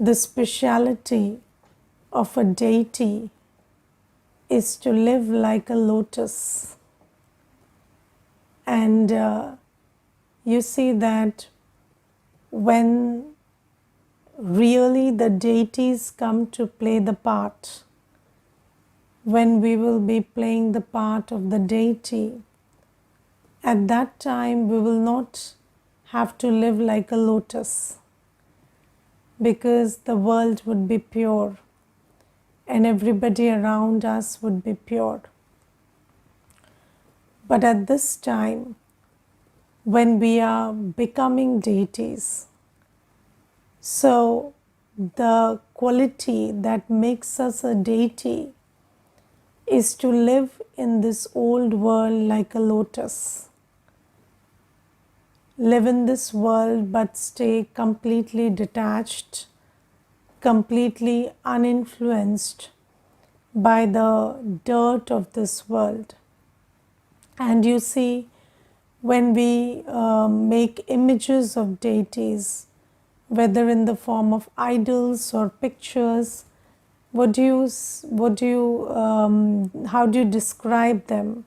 The speciality of a deity is to live like a lotus. And you see that when really the deities come to play the part, when we will be playing the part of the deity, at that time we will not have to live like a lotus, because the world would be pure and everybody around us would be pure. But at this time, when we are becoming deities, so the quality that makes us a deity is to live in this old world like a lotus. Live in this world but stay completely detached, completely uninfluenced by the dirt of this world. And you see, when we make images of deities, whether in the form of idols or pictures, how do you describe them?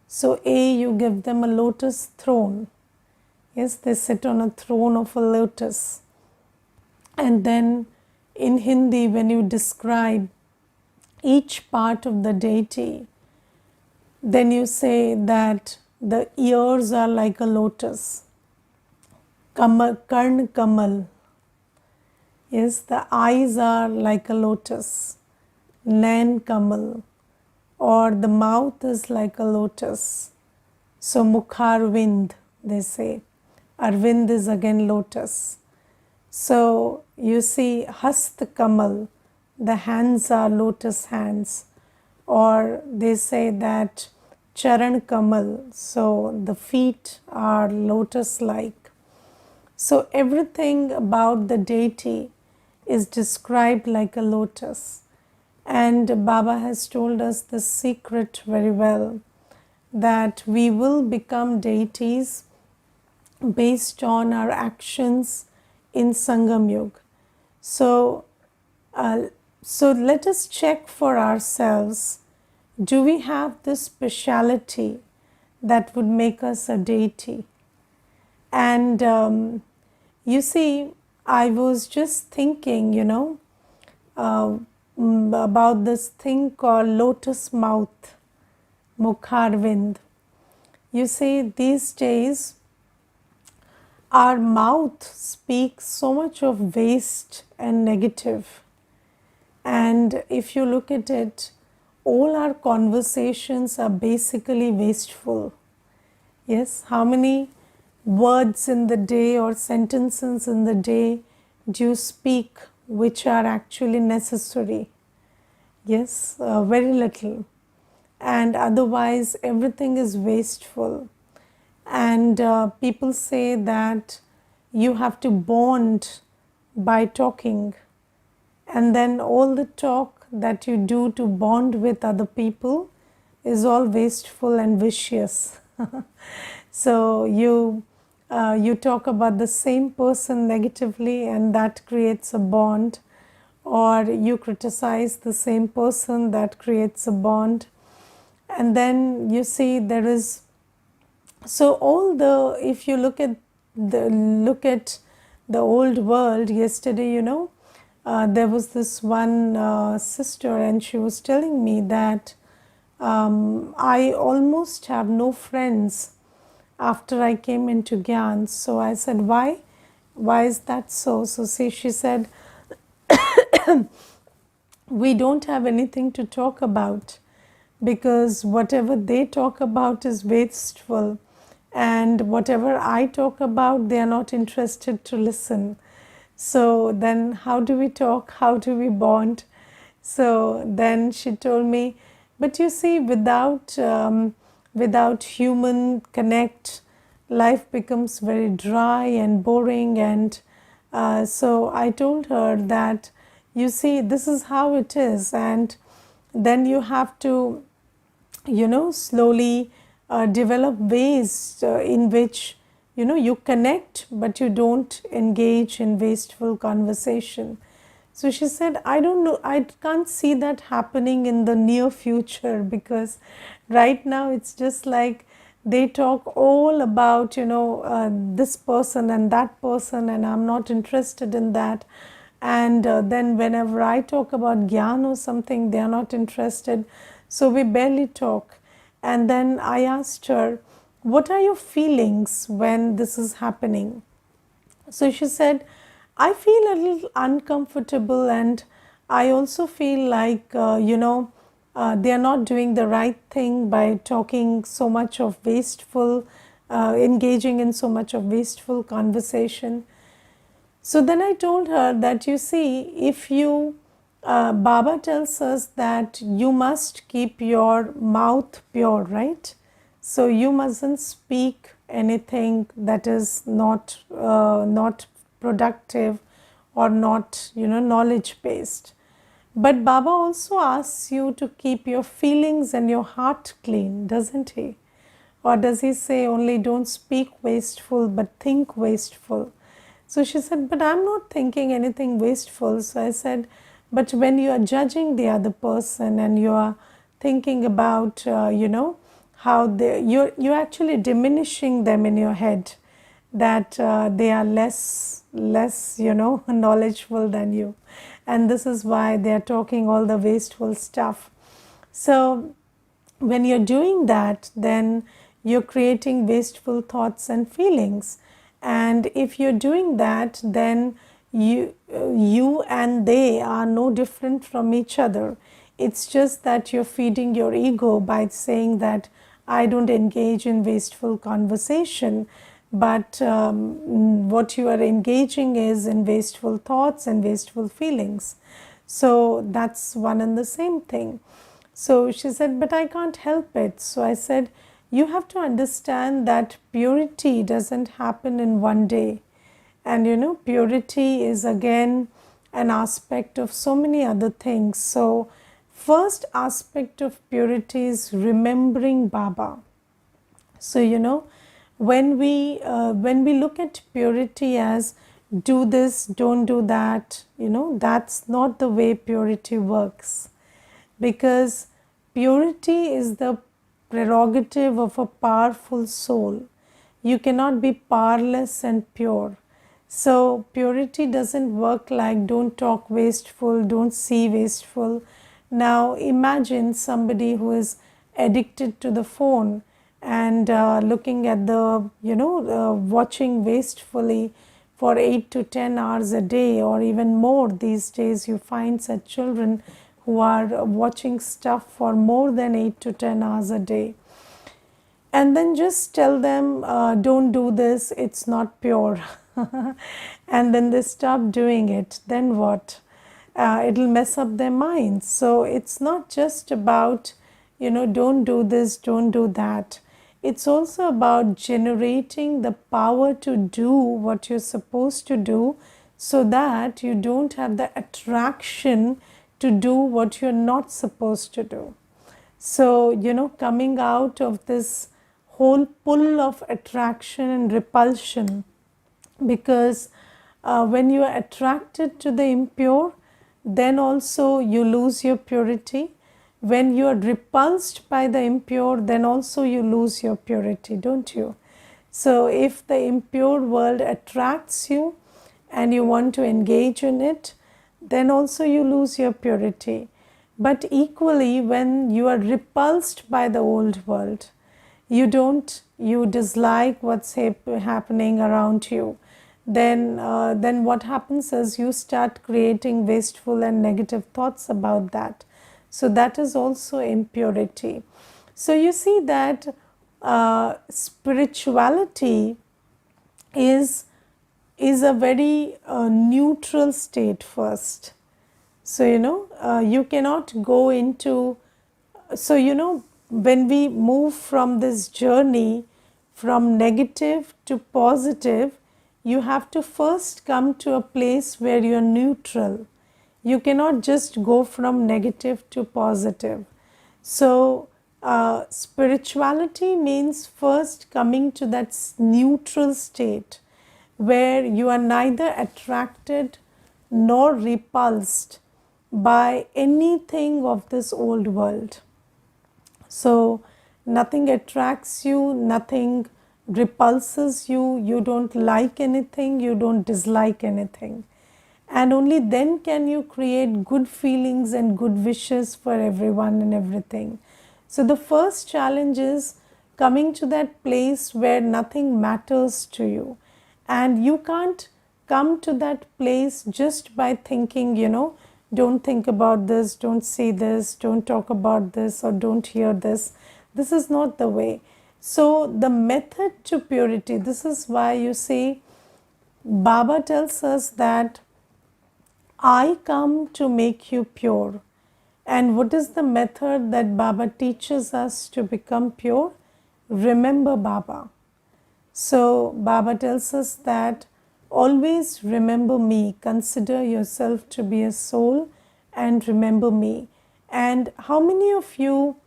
So you give them a lotus throne. Yes, they sit on a throne of a lotus. And then in Hindi, when you describe each part of the deity, then you say that the ears are like a lotus, Karn Kamal. Yes, the eyes are like a lotus, Nain Kamal, or the mouth is like a lotus. So Mukharvind, they say. Arvind is again lotus. So you see Hast Kamal, the hands are lotus hands, or they say that Charan Kamal, so the feet are lotus like. So everything about the deity is described like a lotus. And Baba has told us the secret very well, that we will become deities based on our actions in Sangam Yuga. So let us check for ourselves, do we have this speciality that would make us a deity? And you see, I was just thinking, about this thing called lotus mouth, Mukharvind. You see, these days, our mouth speaks so much of waste and negative. And if you look at it, all our conversations are basically wasteful. Yes, how many words in the day or sentences in the day do you speak which are actually necessary? Yes, very little. And otherwise everything is wasteful. And people say that you have to bond by talking, and then all the talk that you do to bond with other people is all wasteful and vicious. So you talk about the same person negatively, and that creates a bond, or you criticize the same person, that creates a bond. And then you see there is, so if you look at the old world, yesterday, there was this one sister, and she was telling me that I almost have no friends after I came into Gyan. So I said, why? Why is that so? So she said, we don't have anything to talk about, because whatever they talk about is wasteful, and whatever I talk about, they are not interested to listen. So then how do we talk? How do we bond? So then she told me, but you see, without human connect, life becomes very dry and boring. And so I told her that, you see, this is how it is. And then you have to, slowly develop ways in which, you connect, but you don't engage in wasteful conversation. So she said, I don't know, I can't see that happening in the near future, because right now it's just like they talk all about, this person and that person, and I'm not interested in that. And then whenever I talk about Gyan or something, they are not interested. So we barely talk. And then I asked her, what are your feelings when this is happening? So she said, I feel a little uncomfortable, and I also feel like, they are not doing the right thing by talking so much of wasteful, engaging in so much of wasteful conversation. So then I told her that, you see, if you, Baba tells us that you must keep your mouth pure, right? So you mustn't speak anything that is not productive or not, knowledge based. But Baba also asks you to keep your feelings and your heart clean, doesn't he? Or does he say only don't speak wasteful but think wasteful? So she said, but I'm not thinking anything wasteful. So I said, but when you are judging the other person and you are thinking about, how you're actually diminishing them in your head, that they are less, knowledgeable than you. And this is why they are talking all the wasteful stuff. So when you're doing that, then you're creating wasteful thoughts and feelings. And if you're doing that, then you and they are no different from each other. It's just that you're feeding your ego by saying that I don't engage in wasteful conversation, but what you are engaging is in wasteful thoughts and wasteful feelings. So that's one and the same thing. So she said, but I can't help it. So I said, you have to understand that purity doesn't happen in one day. And purity is again an aspect of so many other things. So first aspect of purity is remembering Baba. So when we look at purity as do this, don't do that, that's not the way purity works, because purity is the prerogative of a powerful soul. You cannot be powerless and pure. So purity doesn't work like don't talk wasteful, don't see wasteful. Now imagine somebody who is addicted to the phone and looking at the, watching wastefully for 8 to 10 hours a day, or even more. These days you find such children who are watching stuff for more than 8 to 10 hours a day. And then just tell them, don't do this, it's not pure. And then they stop doing it. Then what? It'll mess up their minds. So it's not just about, don't do this, don't do that. It's also about generating the power to do what you're supposed to do, so that you don't have the attraction to do what you're not supposed to do. So, coming out of this whole pull of attraction and repulsion, because when you are attracted to the impure, then also you lose your purity. When you are repulsed by the impure, then also you lose your purity, don't you? So if the impure world attracts you and you want to engage in it, then also you lose your purity. But equally, when you are repulsed by the old world, you dislike what's happening around you, then what happens is you start creating wasteful and negative thoughts about that. So that is also impurity. So you see that spirituality is a very neutral state first. So you cannot go into, so when we move from this journey from negative to positive, you have to first come to a place where you are neutral. You cannot just go from negative to positive. So spirituality means first coming to that neutral state where you are neither attracted nor repulsed by anything of this old world. So nothing attracts you, nothing repulses you, you don't like anything, you don't dislike anything. And only then can you create good feelings and good wishes for everyone and everything. So the first challenge is coming to that place where nothing matters to you. And you can't come to that place just by thinking, don't think about this, don't see this, don't talk about this, or don't hear this. This is not the way. So the method to purity, this is why you see Baba tells us that I come to make you pure. And what is the method that Baba teaches us to become pure? Remember Baba. So Baba tells us that always remember me, consider yourself to be a soul and remember me. And how many of you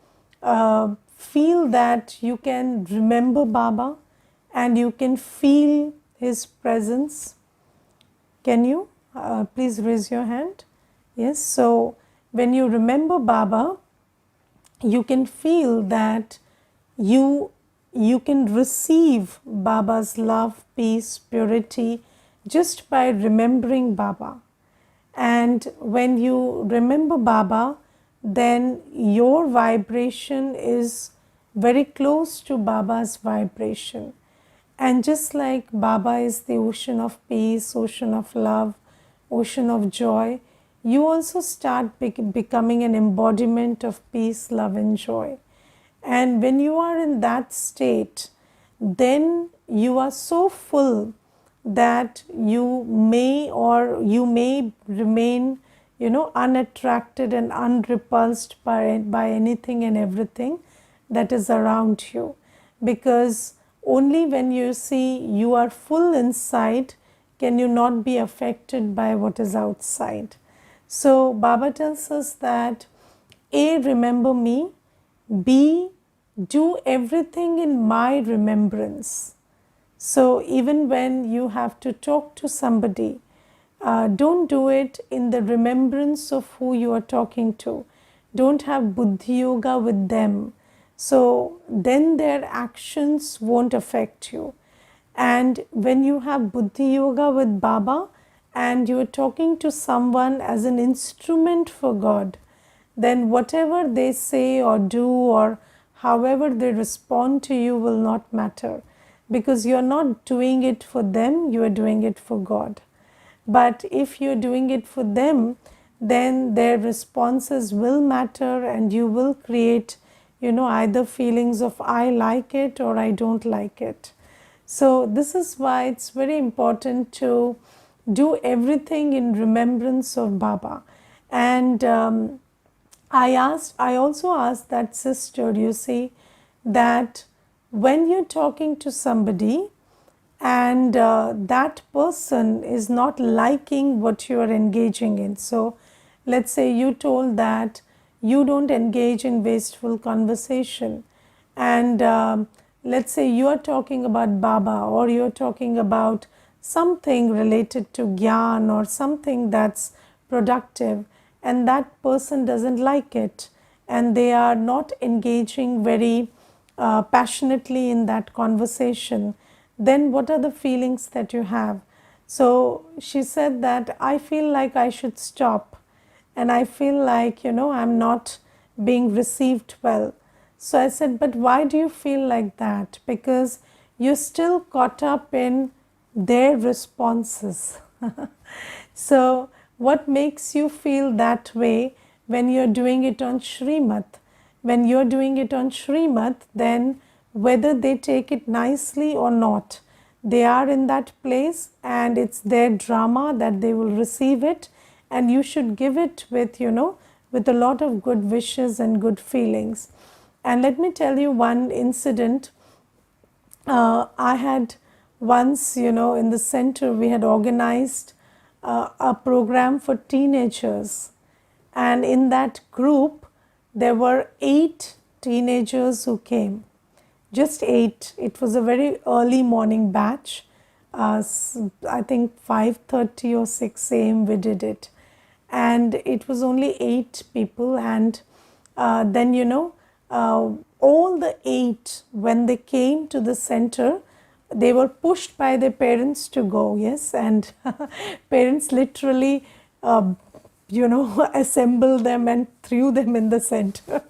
feel that you can remember Baba and you can feel his presence? Can you? Please raise your hand. Yes, so when you remember Baba, you can feel that you can receive Baba's love, peace, purity just by remembering Baba. And when you remember Baba, then your vibration is very close to Baba's vibration. And just like Baba is the ocean of peace, ocean of love, ocean of joy, you also start becoming an embodiment of peace, love and joy. And when you are in that state, then you are so full that you may remain, unattracted and unrepulsed by anything and everything that is around you. Because only when you see you are full inside can you not be affected by what is outside. So Baba tells us that A, remember me, B, do everything in my remembrance. So even when you have to talk to somebody, don't do it in the remembrance of who you are talking to. Don't have buddhi yoga with them. So then their actions won't affect you. And when you have buddhi yoga with Baba and you are talking to someone as an instrument for God, then whatever they say or do or however they respond to you will not matter, because you are not doing it for them, you are doing it for God. But if you are doing it for them, then their responses will matter and you will create, either feelings of I like it or I don't like it. So this is why it's very important to do everything in remembrance of Baba. And I also asked that sister, you see, that when you're talking to somebody and that person is not liking what you are engaging in. So let's say you told that you don't engage in wasteful conversation, and let's say you are talking about Baba or you're talking about something related to Gyan or something that's productive, and that person doesn't like it and they are not engaging very passionately in that conversation, then what are the feelings that you have? So she said that I feel like I should stop and I feel like, I'm not being received well. So I said, but why do you feel like that? Because you're still caught up in their responses. So what makes you feel that way when you're doing it on Shrimat? When you're doing it on Shrimat, then whether they take it nicely or not, they are in that place and it's their drama that they will receive it, and you should give it with, with a lot of good wishes and good feelings. And let me tell you one incident. I had once, in the center, we had organized a program for teenagers, and in that group there were 8 teenagers who came, just 8. It was a very early morning batch. I think 5:30 or 6 a.m. we did it, and it was only 8 people. And then all the 8, when they came to the center, they were pushed by their parents to go. Yes, and parents literally assembled them and threw them in the center.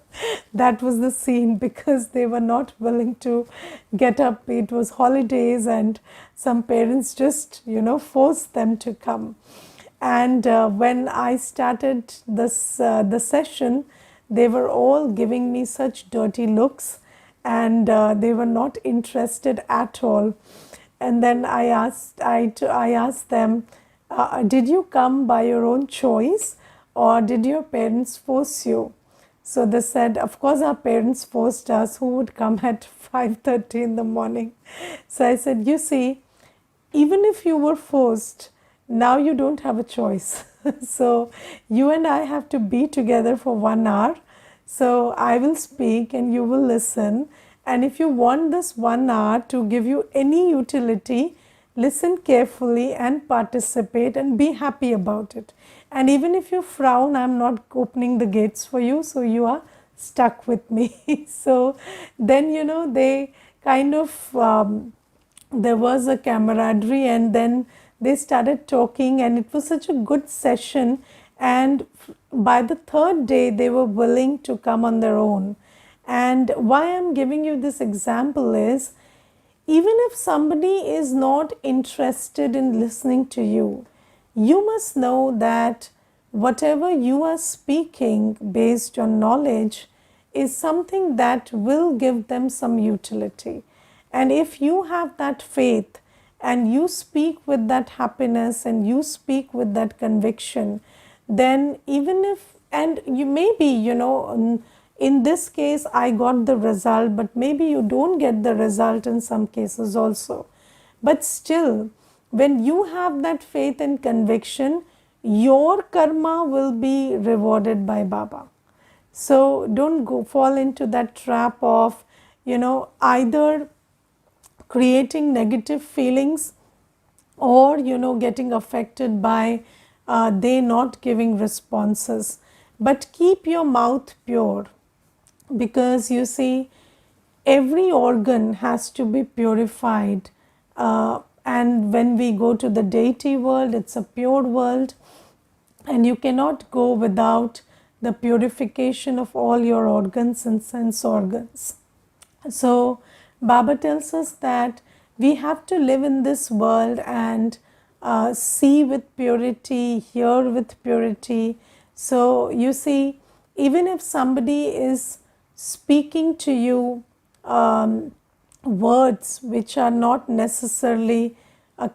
That was the scene, because they were not willing to get up. It was holidays, and some parents just forced them to come. And when I started the session, they were all giving me such dirty looks, and they were not interested at all. And then I asked them, did you come by your own choice, or did your parents force you? So they said, of course our parents forced us. Who would come at 5:30 in the morning? So I said, you see, even if you were forced, now you don't have a choice. So you and I have to be together for 1 hour. So I will speak and you will listen. And if you want this 1 hour to give you any utility, listen carefully and participate and be happy about it. And even if you frown, I'm not opening the gates for you, so you are stuck with me. So then, they kind of, there was a camaraderie, and then they started talking, and it was such a good session. And by the 3rd day, they were willing to come on their own. And why I'm giving you this example is, even if somebody is not interested in listening to you, you must know that whatever you are speaking based on knowledge is something that will give them some utility. And if you have that faith and you speak with that happiness and you speak with that conviction, then even if, and you maybe, in this case I got the result, but maybe you don't get the result in some cases also. But still, when you have that faith and conviction, your karma will be rewarded by Baba. So don't fall into that trap of, either creating negative feelings, or getting affected by they not giving responses. But keep your mouth pure, because you see, every organ has to be purified, and when we go to the deity world, it's a pure world, and you cannot go without the purification of all your organs and sense organs. So Baba tells us that we have to live in this world and see with purity, hear with purity. So you see, even if somebody is speaking to you words which are not necessarily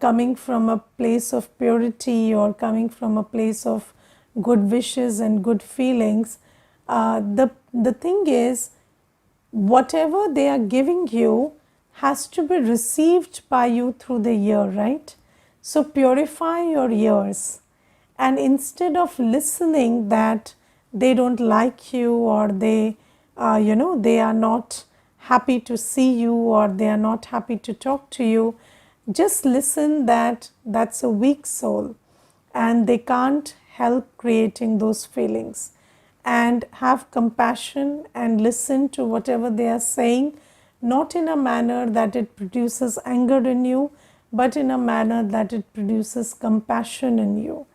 coming from a place of purity or coming from a place of good wishes and good feelings, the thing is, whatever they are giving you has to be received by you through the ear, right? So purify your ears, and instead of listening that they don't like you, or they they are not happy to see you, or they are not happy to talk to you, just listen that that's a weak soul and they can't help creating those feelings, and have compassion and listen to whatever they are saying, not in a manner that it produces anger in you, but in a manner that it produces compassion in you.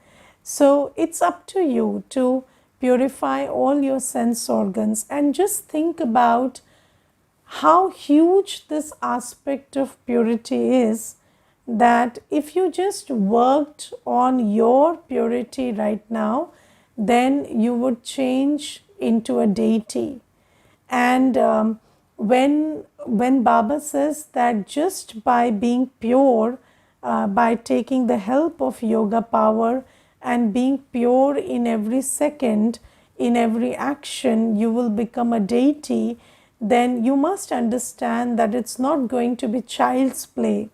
So it's up to you to purify all your sense organs, and just think about how huge this aspect of purity is, that if you just worked on your purity right now, then you would change into a deity. And when Baba says that just by being pure, by taking the help of yoga power and being pure in every second, in every action, you will become a deity, then you must understand that it's not going to be child's play.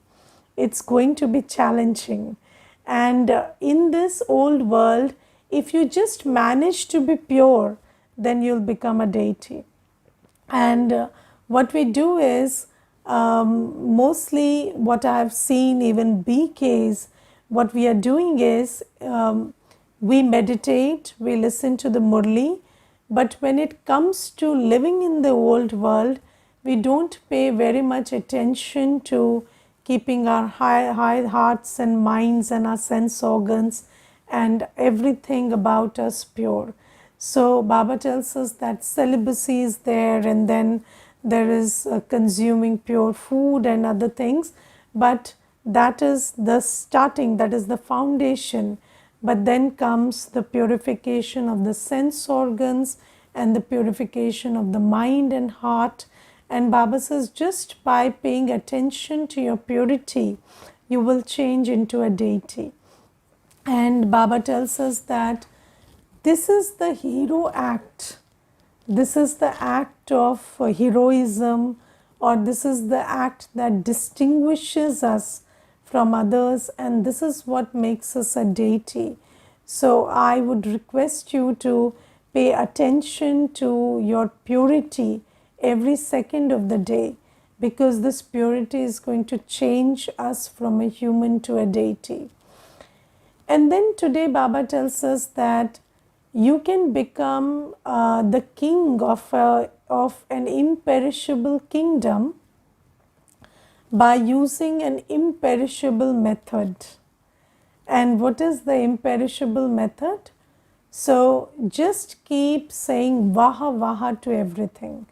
It's going to be challenging. And in this old world, if you just manage to be pure, then you'll become a deity. And what we do is, Mostly what I have seen, even BKs, what we are doing is we meditate, we listen to the Murli, but when it comes to living in the old world, we don't pay very much attention to keeping our high hearts and minds and our sense organs and everything about us pure. So Baba tells us that celibacy is there, and then there is consuming pure food and other things, but that is the starting, that is the foundation. But then comes the purification of the sense organs and the purification of the mind and heart. And Baba says, just by paying attention to your purity, you will change into a deity. And Baba tells us that this is the hero act. This is the act of heroism, or this is the act that distinguishes us from others, and this is what makes us a deity. So I would request you to pay attention to your purity every second of the day, because this purity is going to change us from a human to a deity. And then today Baba tells us that you can become the king of an imperishable kingdom by using an imperishable method. And what is the imperishable method? So just keep saying Vaha Vaha to everything.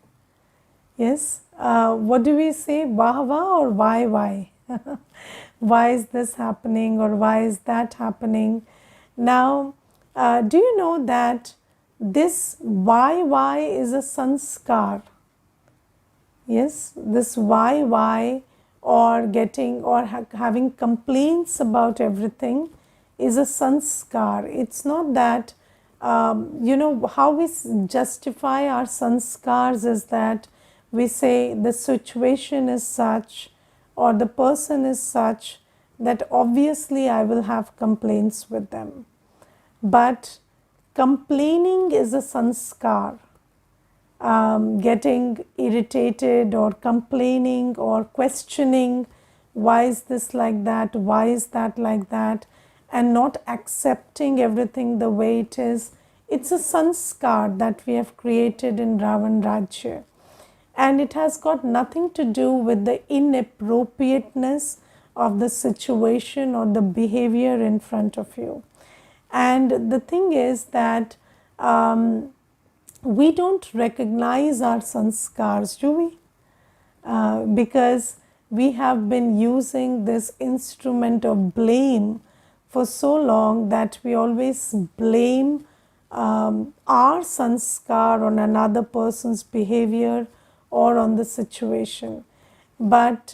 Yes, what do we say? Vaha Vaha or why? Why is this happening, or why is that happening? Now, do you know that this why is a sanskar? Yes, this why or getting or having complaints about everything is a sanskar. It's not that, how we justify our sanskars is that we say the situation is such or the person is such that obviously I will have complaints with them. But complaining is a sanskar. Getting irritated or complaining or questioning, why is this like that, why is that like that, and not accepting everything the way it is, it's a sanskar that we have created in Ravan Rajya. And it has got nothing to do with the inappropriateness of the situation or the behavior in front of you. And the thing is that we don't recognize our sanskars, do we? Because we have been using this instrument of blame for so long that we always blame our sanskar on another person's behavior or on the situation. But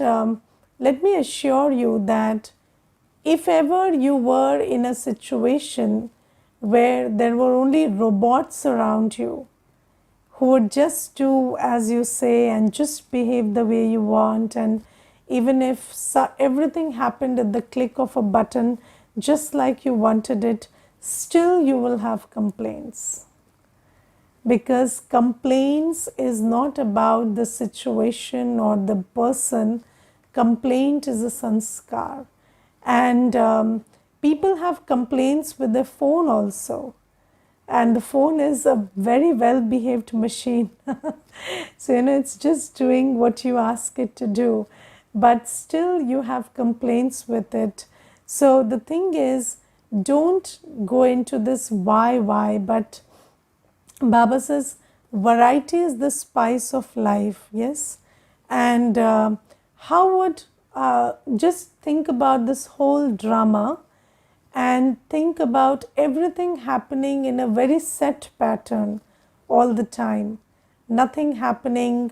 let me assure you that if ever you were in a situation where there were only robots around you who would just do as you say and just behave the way you want, and even if everything happened at the click of a button just like you wanted it, still you will have complaints. Because complaints is not about the situation or the person. Complaint is a sanskar. And people have complaints with their phone also. And the phone is a very well behaved machine. So, it's just doing what you ask it to do. But still you have complaints with it. So the thing is, don't go into this why, but Baba says variety is the spice of life, yes? And how would, just think about this whole drama and think about everything happening in a very set pattern all the time. Nothing happening,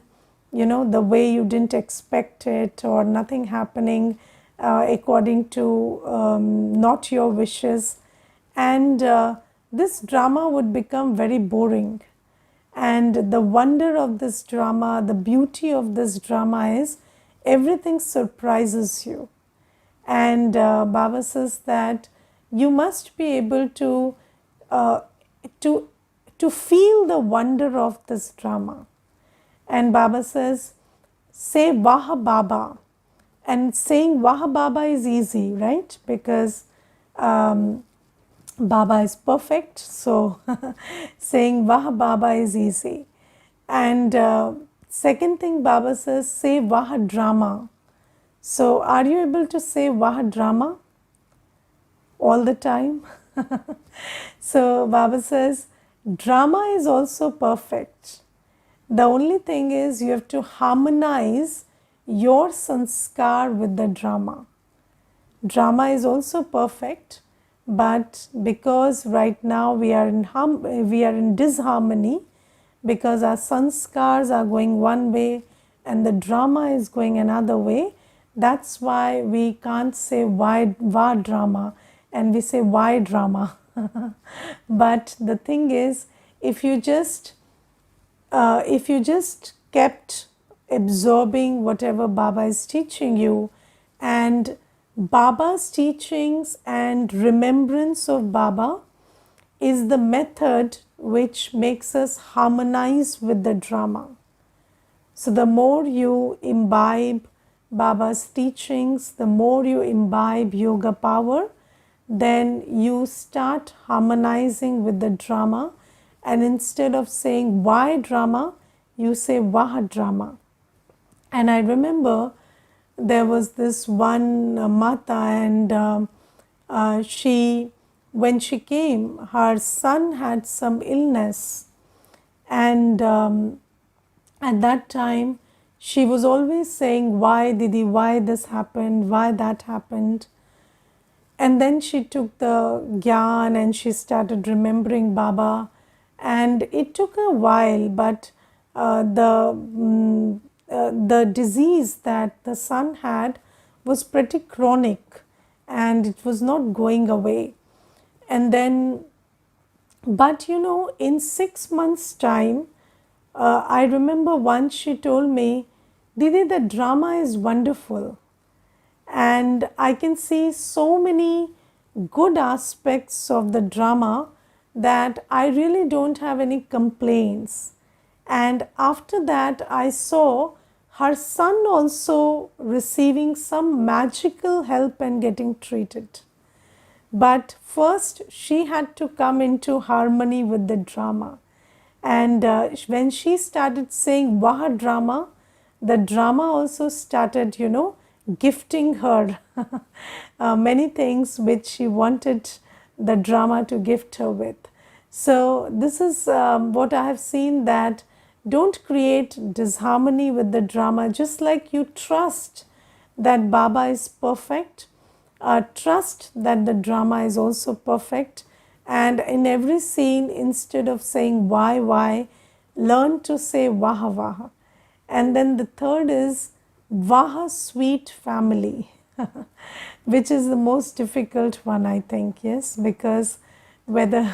the way you didn't expect it, or nothing happening according to not your wishes. And this drama would become very boring. And the wonder of this drama, the beauty of this drama is everything surprises you. And Baba says that you must be able to feel the wonder of this drama. And Baba says, say Wah Baba. And saying Wah Baba is easy, right? Because Baba is perfect, so saying Wah Baba is easy. And second thing Baba says, say Wah Drama. So are you able to say Wah Drama all the time? So Baba says, drama is also perfect. The only thing is you have to harmonize your sanskar with the drama. Drama is also perfect, but because right now we are in disharmony, because our sanskars are going one way and the drama is going another way, that's why we can't say why drama, and we say why drama. But the thing is, if you just kept absorbing whatever Baba is teaching you, and Baba's teachings and remembrance of Baba is the method which makes us harmonize with the drama. So the more you imbibe Baba's teachings, the more you imbibe yoga power, then you start harmonizing with the drama, and instead of saying why drama, you say Wah drama. And I remember there was this one Mata, and when she came, her son had some illness, and at that time she was always saying, why Didi, why this happened, why that happened. And then she took the gyan and she started remembering Baba, and it took a while, but the disease that the son had was pretty chronic and it was not going away. And then, but you know, in 6 months' time, I remember once she told me, Didi, the drama is wonderful. And I can see so many good aspects of the drama that I really don't have any complaints. And after that, I saw her son also receiving some magical help and getting treated. But first, she had to come into harmony with the drama. And when she started saying Wah drama, the drama also started, you know, gifting her many things which she wanted the drama to gift her with. So this is what I have seen, that don't create disharmony with the drama. Just like you trust that Baba is perfect, trust that the drama is also perfect, and in every scene, instead of saying why, learn to say Wah Wah. And then the third is Wah sweet family, which is the most difficult one, I think, yes, because whether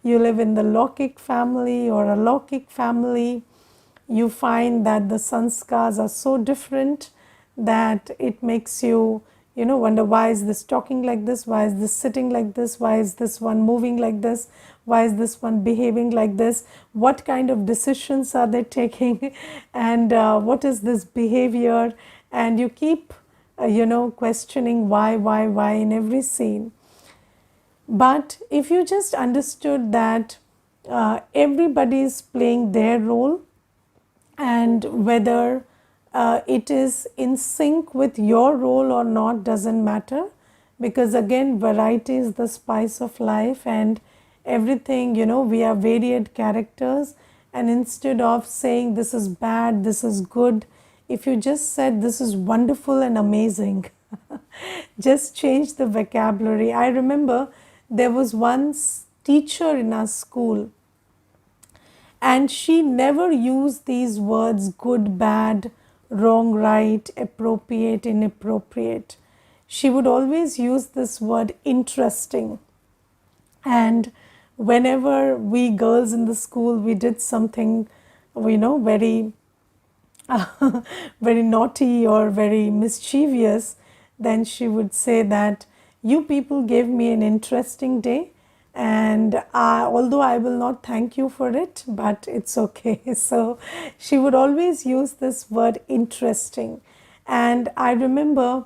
you live in the Lokik family or a Lokik family, you find that the sanskars are so different that it makes you, you know, wonder, why is this talking like this, why is this sitting like this, why is this one moving like this, why is this one behaving like this, what kind of decisions are they taking, and what is this behavior, and you keep you know, questioning why in every scene. But if you just understood that everybody is playing their role, and whether it is in sync with your role or not doesn't matter, because again, variety is the spice of life, and everything, you know, we are varied characters. And instead of saying this is bad, this is good, if you just said this is wonderful and amazing, just change the vocabulary. I remember there was one teacher in our school, and she never used these words good, bad, wrong, right, appropriate, inappropriate. She would always use this word interesting. And whenever we girls in the school, we did something, you know, very very naughty or very mischievous, then she would say that you people gave me an interesting day, And although I will not thank you for it, but it's okay. So she would always use this word interesting. And I remember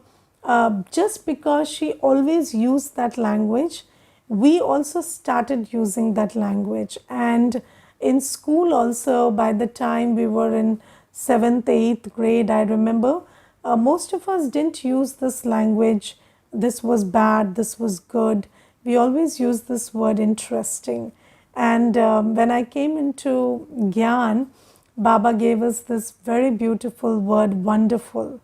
just because she always used that language, we also started using that language. And in school, also, by the time we were in 7th, 8th grade, I remember most of us didn't use this language. This was bad, this was good. We always use this word interesting. And when I came into Gyan, Baba gave us this very beautiful word, wonderful.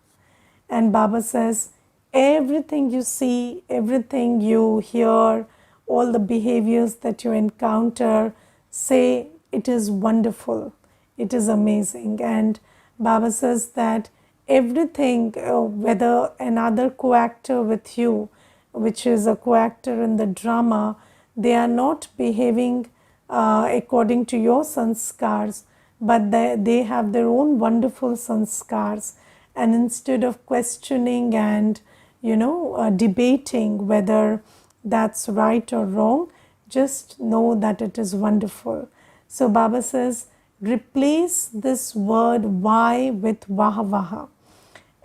And Baba says, everything you see, everything you hear, all the behaviors that you encounter, say it is wonderful, it is amazing. And Baba says that everything, whether another co-actor with you, which is a co-actor in the drama, they are not behaving according to your sanskars, but they have their own wonderful sanskars. And instead of questioning and debating whether that's right or wrong, just know that it is wonderful. So Baba says, replace this word why with vaha vaha,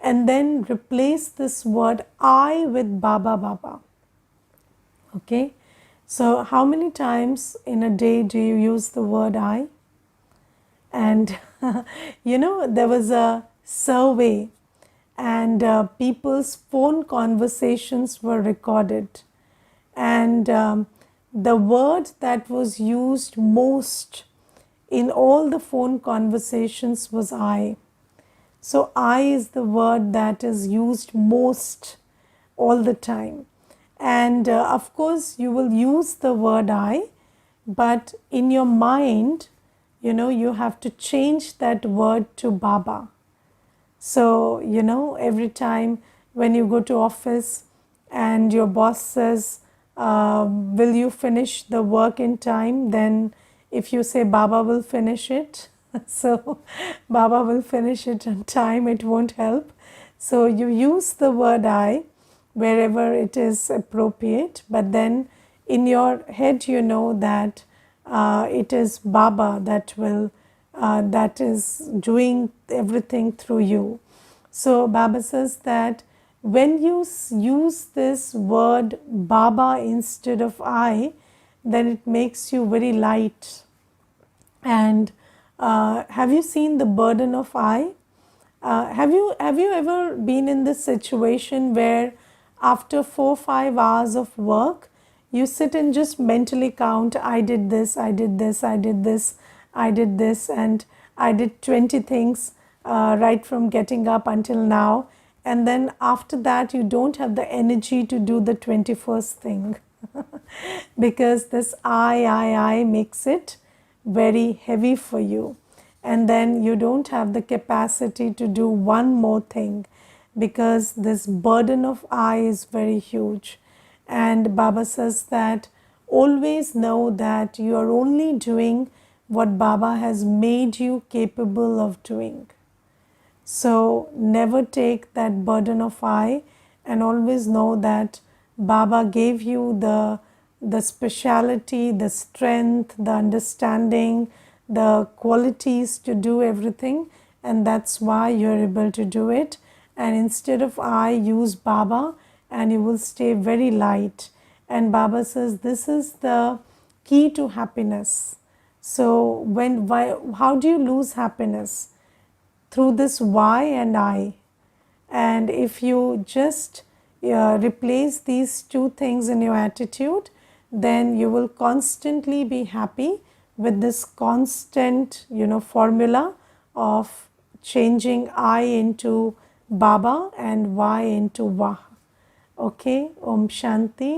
and then replace this word I with Baba Baba. Okay, so how many times in a day do you use the word I? And there was a survey, and people's phone conversations were recorded, and the word that was used most in all the phone conversations was I. So I is the word that is used most all the time. And of course, you will use the word I, but in your mind, you have to change that word to Baba. So, every time when you go to office and your boss says, will you finish the work in time? Then if you say Baba will finish it, so Baba will finish it on time, it won't help. So you use the word I wherever it is appropriate, but then in your head you know that it is Baba that is doing everything through you. So Baba says that when you use this word Baba instead of I, then it makes you very light. And have you seen the burden of I? Have you ever been in this situation where after 4-5 hours of work, you sit and just mentally count, I did this, I did this, I did this, I did this, and I did 20 things right from getting up until now. And then after that, you don't have the energy to do the 21st thing because this I makes it very heavy for you. And then you don't have the capacity to do one more thing because this burden of I is very huge. And Baba says that always know that you are only doing what Baba has made you capable of doing. So never take that burden of I, and always know that Baba gave you the speciality, the strength, the understanding, the qualities to do everything, and that's why you're able to do it. And instead of I, use Baba, and you will stay very light. And Baba says this is the key to happiness. So how do you lose happiness? Through this why and I. And if you just replace these two things in your attitude, then you will constantly be happy with this constant formula of changing I into Baba and Y into Vah. Okay, Om Shanti.